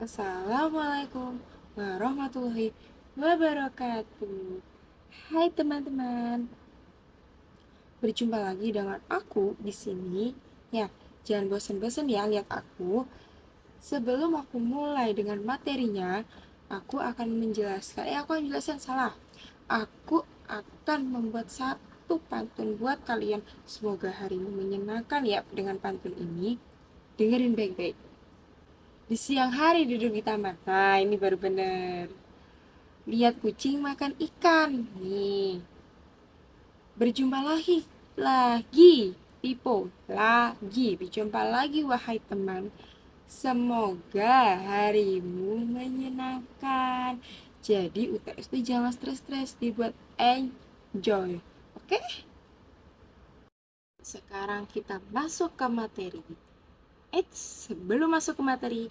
Assalamualaikum warahmatullahi wabarakatuh. Hai teman-teman, berjumpa lagi dengan aku di sini. Ya, jangan bosan-bosan ya lihat aku. Sebelum aku mulai dengan materinya, aku akan menjelaskan salah. Aku akan membuat satu pantun buat kalian. Semoga harimu menyenangkan ya dengan pantun ini. Dengerin baik-baik. Di siang hari duduk di taman. Nah, ini baru bener. Lihat kucing makan ikan. Nih, berjumpa lagi, Pipo, lagi, berjumpa lagi wahai teman. Semoga harimu menyenangkan. Jadi UTS itu jangan stres-stres, dibuat enjoy. Oke? Sekarang kita masuk ke materi. Sebelum masuk ke materi,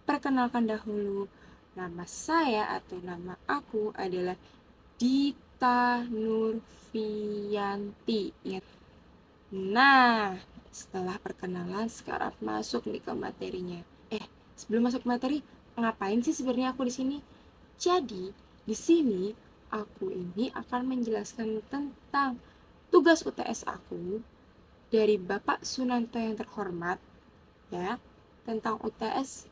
perkenalkan dahulu. Nama saya atau nama aku adalah Dita Nurfianti. Nah, setelah perkenalan sekarang masuk nih ke materinya. Sebelum masuk ke materi, ngapain sih sebenarnya aku di sini? Jadi, di sini aku ini akan menjelaskan tentang tugas UTS aku dari Bapak Sunanto yang terhormat, ya, tentang UTS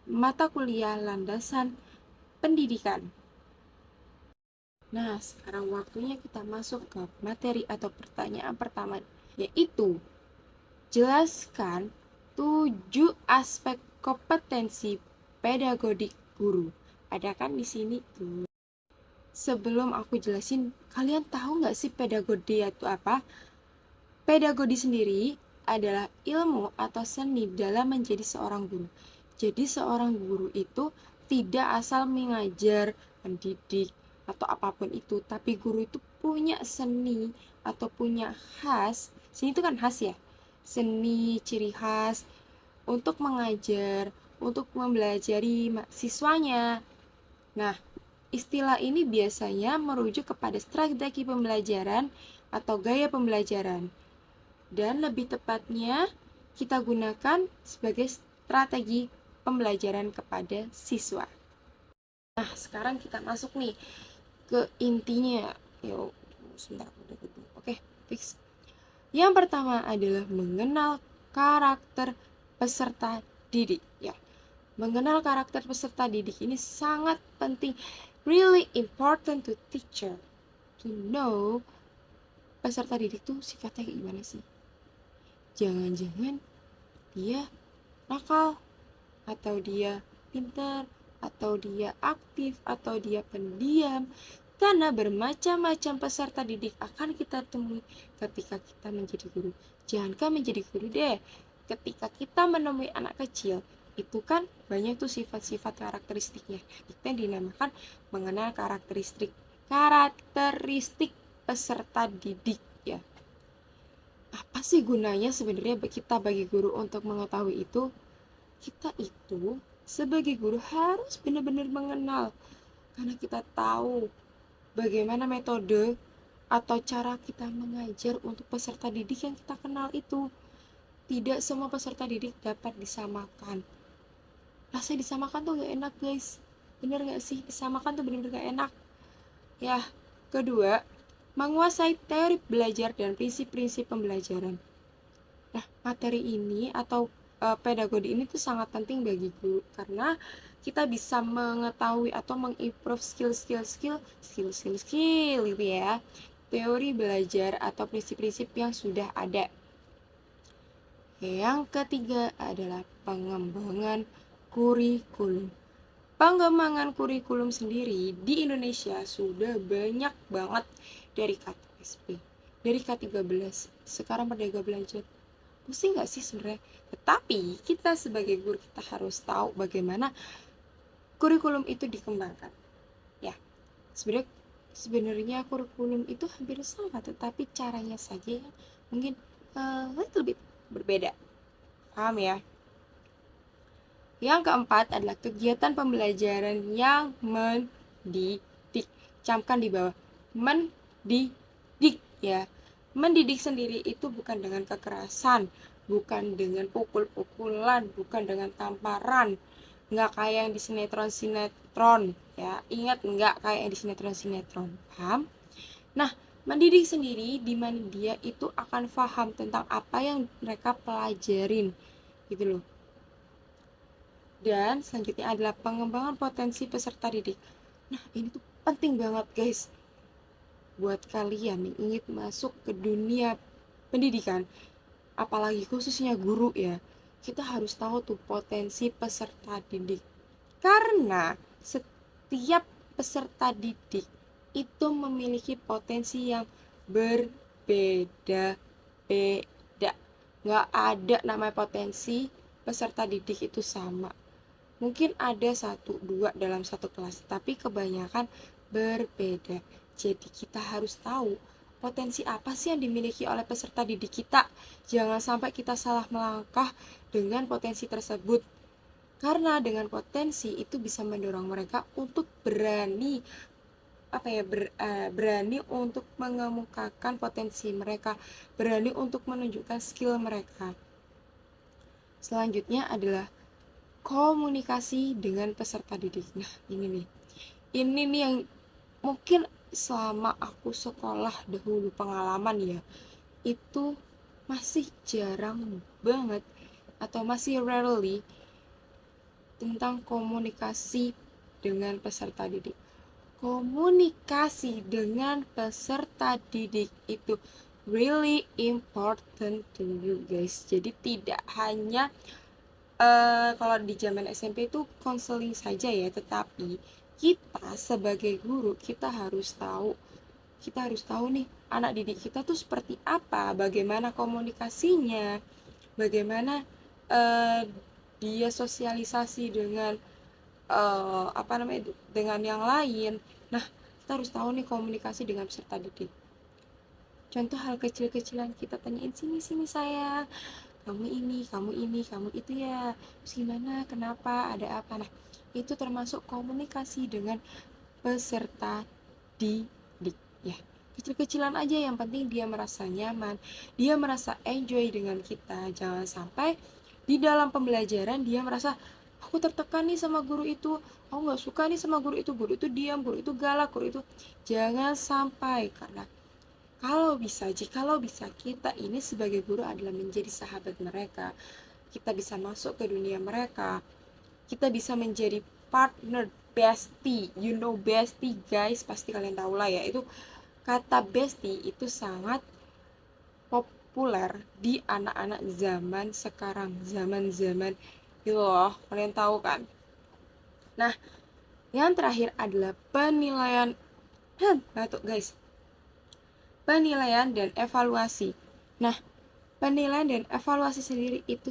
mata kuliah landasan pendidikan. Nah, sekarang waktunya kita masuk ke materi atau pertanyaan pertama, yaitu jelaskan 7 aspek kompetensi pedagodik guru. Ada kan di sini tuh. Sebelum aku jelasin, kalian tahu nggak sih pedagogi itu apa? Pedagogi sendiri adalah ilmu atau seni dalam menjadi seorang guru. Jadi seorang guru itu tidak asal mengajar, mendidik, atau apapun itu, tapi guru itu punya seni atau punya khas. Seni itu kan khas ya, seni ciri khas untuk mengajar, untuk mempelajari siswanya. Nah, istilah ini biasanya merujuk kepada strategi pembelajaran atau gaya pembelajaran, dan lebih tepatnya kita gunakan sebagai strategi pembelajaran kepada siswa. Nah, sekarang kita masuk nih ke intinya. Yuk, sebentar. Oke, fix. Yang pertama adalah mengenal karakter peserta didik. Ya, mengenal karakter peserta didik ini sangat penting. Really important to teacher to know peserta didik tuh sifatnya kayak gimana sih. Jangan-jangan dia nakal, atau dia pintar, atau dia aktif, atau dia pendiam. Karena bermacam-macam peserta didik akan kita temui ketika kita menjadi guru. Jangankan menjadi guru deh, ketika kita menemui anak kecil, itu kan banyak tuh sifat-sifat karakteristiknya. Itu yang dinamakan mengenal karakteristik peserta didik ya. Apa sih gunanya sebenarnya kita bagi guru untuk mengetahui itu? Kita itu sebagai guru harus benar-benar mengenal, karena kita tahu bagaimana metode atau cara kita mengajar untuk peserta didik yang kita kenal itu. Tidak semua peserta didik dapat disamakan. Rasanya disamakan tuh gak enak guys. Bener gak sih? Disamakan tuh bener-bener gak enak. Ya, kedua, menguasai teori belajar dan prinsip-prinsip pembelajaran. Nah, materi ini atau pedagogi ini tuh sangat penting bagi guru, karena kita bisa mengetahui atau mengimprove skill gitu ya, teori belajar atau prinsip-prinsip yang sudah ada. Yang ketiga adalah pengembangan kurikulum. Pengembangan kurikulum sendiri di Indonesia sudah banyak banget dari KTSP, dari K13, sekarang Merdeka Belajar. Pusing gak sih sebenarnya? Tetapi kita sebagai guru kita harus tahu bagaimana kurikulum itu dikembangkan. Ya, sebenarnya kurikulum itu hampir sama, tetapi caranya saja yang mungkin little bit berbeda. Paham ya? Yang keempat adalah kegiatan pembelajaran yang mendidik. Camkan di bawah, mendidik ya. Mendidik sendiri itu bukan dengan kekerasan, bukan dengan pukul-pukulan, bukan dengan tamparan, nggak kayak yang di sinetron-sinetron ya. Ingat, nggak kayak yang di sinetron-sinetron, paham? Nah, mendidik sendiri di mana dia itu akan paham tentang apa yang mereka pelajarin gitu loh. Dan selanjutnya adalah pengembangan potensi peserta didik. Nah, ini tuh penting banget guys buat kalian yang ingin masuk ke dunia pendidikan, apalagi khususnya guru ya. Kita harus tahu tuh potensi peserta didik. Karena setiap peserta didik itu memiliki potensi yang berbeda-beda. Nggak ada namanya potensi peserta didik itu sama. Mungkin ada satu, dua dalam satu kelas, tapi kebanyakan berbeda. Jadi kita harus tahu potensi apa sih yang dimiliki oleh peserta didik kita. Jangan sampai kita salah melangkah dengan potensi tersebut. Karena dengan potensi itu bisa mendorong mereka untuk berani berani untuk mengemukakan potensi mereka, berani untuk menunjukkan skill mereka. Selanjutnya adalah komunikasi dengan peserta didik. Nah, ini nih yang mungkin selama aku sekolah dahulu pengalaman ya, itu masih jarang banget atau masih rarely tentang komunikasi dengan peserta didik. Komunikasi dengan peserta didik itu really important to you guys. Jadi tidak hanya kalau di zaman SMP itu konseling saja ya, tetapi kita sebagai guru kita harus tahu nih anak didik kita tuh seperti apa, bagaimana komunikasinya, bagaimana uh, dia sosialisasi dengan dengan yang lain. Nah, kita harus tahu nih komunikasi dengan peserta didik. Contoh hal kecil-kecilan kita tanyain, sini sayang, kamu itu ya, terus gimana, kenapa, ada apa. Nah, itu termasuk komunikasi dengan peserta didik ya. Kecil-kecilan aja, yang penting dia merasa nyaman, dia merasa enjoy dengan kita. Jangan sampai di dalam pembelajaran dia merasa aku tertekan nih sama guru itu, aku nggak suka nih sama guru itu diam, guru itu galak, guru itu. Jangan sampai, karena jikalau bisa kita ini sebagai guru adalah menjadi sahabat mereka. Kita bisa masuk ke dunia mereka. Kita bisa menjadi partner, bestie. You know bestie guys, pasti kalian tahu lah ya. Itu kata bestie itu sangat populer di anak-anak zaman sekarang. Zaman-zaman gitu loh, kalian tahu kan. Nah, yang terakhir adalah penilaian. Batuk guys. Penilaian dan evaluasi. Nah, penilaian dan evaluasi sendiri itu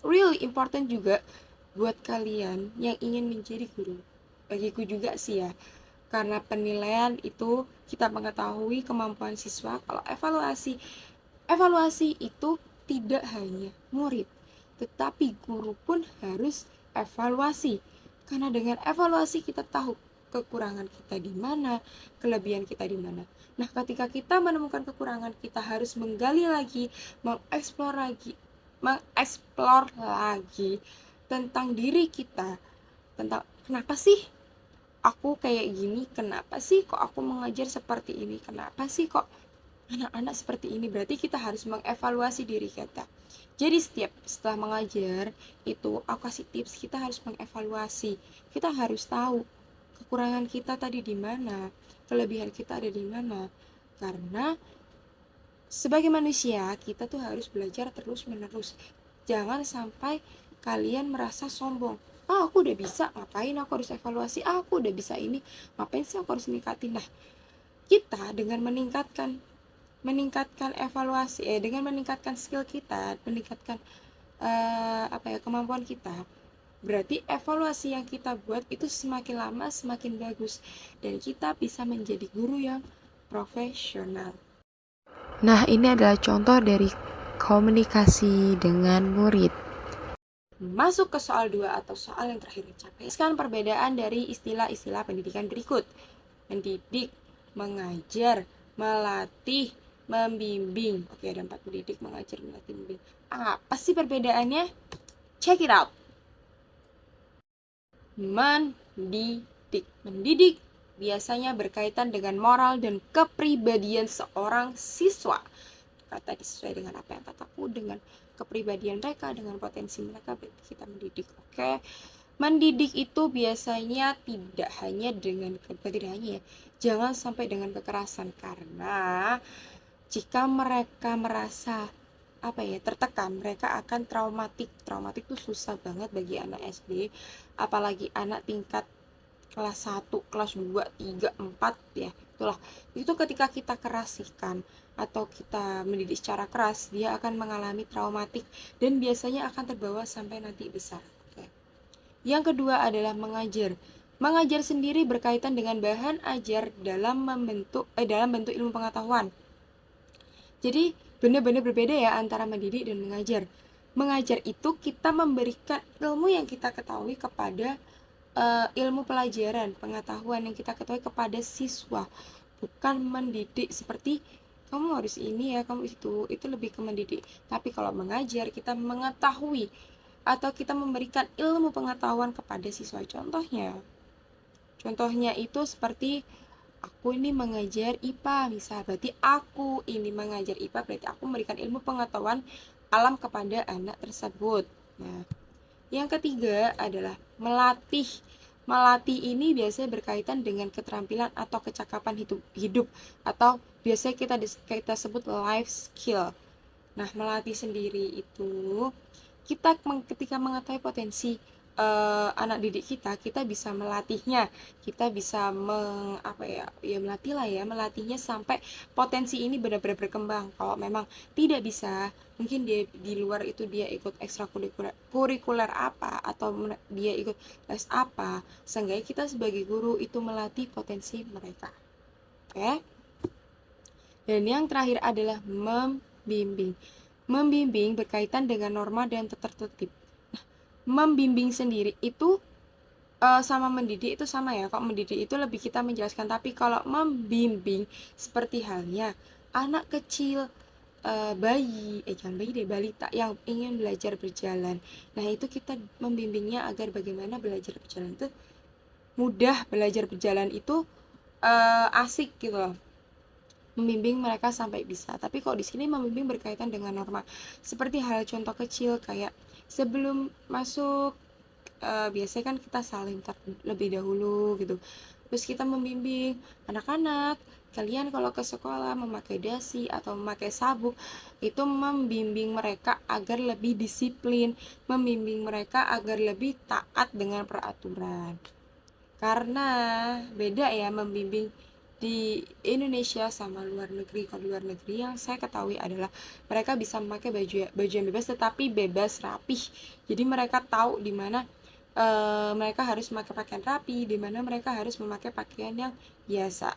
really important juga buat kalian yang ingin menjadi guru. Bagiku juga sih ya, karena penilaian itu kita mengetahui kemampuan siswa. Kalau evaluasi itu tidak hanya murid, tetapi guru pun harus evaluasi. Karena dengan evaluasi kita tahu kekurangan kita di mana, kelebihan kita di mana. Nah, ketika kita menemukan kekurangan, kita harus menggali lagi, mengeksplor lagi tentang diri kita, tentang kenapa sih aku kayak gini, kenapa sih kok aku mengajar seperti ini, kenapa sih kok anak-anak seperti ini. Berarti kita harus mengevaluasi diri kita. Jadi setelah mengajar itu aku kasih tips, kita harus mengevaluasi. Kita harus tahu kekurangan kita tadi di mana, kelebihan kita ada di mana. Karena sebagai manusia kita tuh harus belajar terus-menerus. Jangan sampai kalian merasa sombong. Aku udah bisa, ngapain aku harus evaluasi? Aku udah bisa ini, ngapain sih aku harus ningkatin? Nah, kita dengan meningkatkan evaluasi, dengan meningkatkan skill kita, meningkatkan kemampuan kita, berarti evaluasi yang kita buat itu semakin lama semakin bagus, dan kita bisa menjadi guru yang profesional. Nah, ini adalah contoh dari komunikasi dengan murid. Masuk ke soal 2 atau soal yang terakhir dicapai. Sekarang perbedaan dari istilah-istilah pendidikan berikut. Mendidik, mengajar, melatih, membimbing. Oke, ada 4: mendidik, mengajar, melatih, membimbing. Apa sih perbedaannya? Check it out. mendidik. Mendidik biasanya berkaitan dengan moral dan kepribadian seorang siswa. Kata sesuai dengan apa yang kataku, dengan kepribadian mereka, dengan potensi mereka, berarti kita mendidik. Oke. Mendidik itu biasanya tidak hanya dengan, tidak hanya ya, jangan sampai dengan kekerasan, karena jika mereka merasa tertekan, mereka akan traumatik. Traumatik itu susah banget bagi anak SD, apalagi anak tingkat kelas 1, kelas 2, 3, 4 ya. Itulah. Itu ketika kita kerasikan atau kita mendidik secara keras, dia akan mengalami traumatik dan biasanya akan terbawa sampai nanti besar. Oke. Yang kedua adalah mengajar. Mengajar sendiri berkaitan dengan bahan ajar dalam bentuk ilmu pengetahuan. Jadi benar-benar berbeda ya antara mendidik dan mengajar. Mengajar itu kita memberikan ilmu yang kita ketahui kepada ilmu pelajaran, pengetahuan yang kita ketahui kepada siswa, bukan mendidik seperti kamu harus ini ya, kamu itu lebih ke mendidik. Tapi kalau mengajar, kita mengetahui atau kita memberikan ilmu pengetahuan kepada siswa. Contohnya itu seperti aku ini mengajar IPA, misal berarti aku ini mengajar IPA, berarti aku memberikan ilmu pengetahuan alam kepada anak tersebut. Nah, yang ketiga adalah melatih. Melatih ini biasanya berkaitan dengan keterampilan atau kecakapan hidup atau biasanya kita sebut life skill. Nah, melatih sendiri itu kita ketika mengetahui potensi anak didik kita bisa melatihnya, kita bisa melatihnya sampai potensi ini benar-benar berkembang. Kalau memang tidak bisa, mungkin dia di luar itu dia ikut ekstrakurikuler apa atau dia ikut les apa, seenggaknya kita sebagai guru itu melatih potensi mereka. Oke. Dan yang terakhir adalah membimbing. Membimbing berkaitan dengan norma dan tertib. Membimbing sendiri itu sama mendidik itu sama ya. Kalau mendidik itu lebih kita menjelaskan, tapi kalau membimbing seperti halnya anak kecil, balita yang ingin belajar berjalan. Nah, itu kita membimbingnya agar bagaimana belajar berjalan itu mudah, belajar berjalan itu asik gitu loh. Membimbing mereka sampai bisa. Tapi kalau di sini membimbing berkaitan dengan norma. Seperti hal contoh kecil kayak sebelum masuk biasanya kan kita saling lebih dahulu gitu. Terus kita membimbing anak-anak, kalian kalau ke sekolah memakai dasi atau memakai sabuk, itu membimbing mereka agar lebih disiplin, membimbing mereka agar lebih taat dengan peraturan. Karena beda ya membimbing di Indonesia sama luar negeri. Kalau luar negeri yang saya ketahui adalah mereka bisa memakai baju yang bebas, tetapi bebas rapih. Jadi mereka tahu di mana mereka harus memakai pakaian rapi, di mana mereka harus memakai pakaian yang biasa.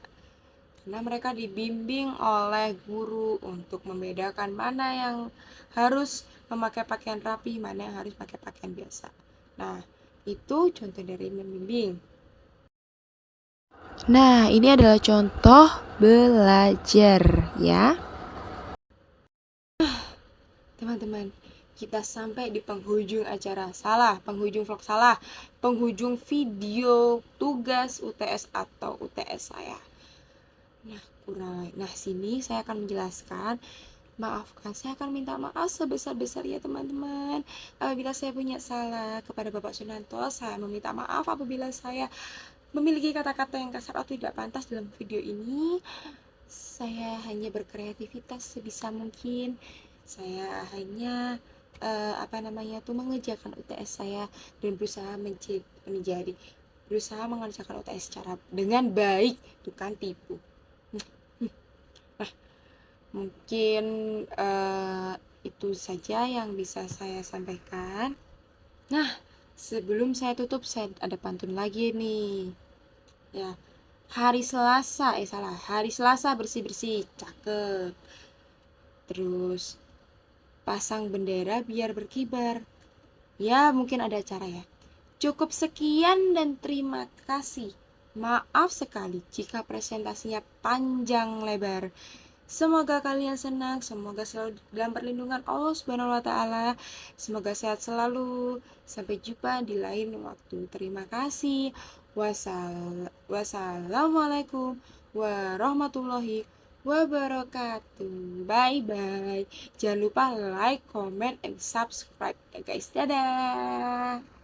Karena mereka dibimbing oleh guru untuk membedakan mana yang harus memakai pakaian rapi, mana yang harus pakai pakaian biasa. Nah, itu contoh dari membimbing. Nah, ini adalah contoh belajar ya. Teman-teman, kita sampai di penghujung acara. Penghujung vlog salah. Penghujung video tugas UTS atau UTS saya. Nah, sini saya akan menjelaskan. Maafkan, saya akan minta maaf sebesar-besar ya teman-teman. Apabila saya punya salah kepada Bapak Sunanto, saya meminta maaf apabila saya memiliki kata-kata yang kasar atau tidak pantas dalam video ini. Saya hanya berkreativitas sebisa mungkin. Saya hanya mengerjakan UTS saya dan berusaha mengerjakan UTS secara dengan baik, bukan tipu. Nah, mungkin itu saja yang bisa saya sampaikan. Nah, sebelum saya tutup, saya ada pantun lagi nih. Ya, hari Selasa bersih-bersih, cakep. Terus pasang bendera biar berkibar. Ya, mungkin ada cara ya. Cukup sekian dan terima kasih. Maaf sekali jika presentasinya panjang lebar. Semoga kalian senang, semoga selalu dalam perlindungan Allah Subhanahu wa taala. Semoga sehat selalu. Sampai jumpa di lain waktu. Terima kasih. Wassalamualaikum warahmatullahi wabarakatuh. Bye bye. Jangan lupa like, comment, and subscribe ya guys. Dadah.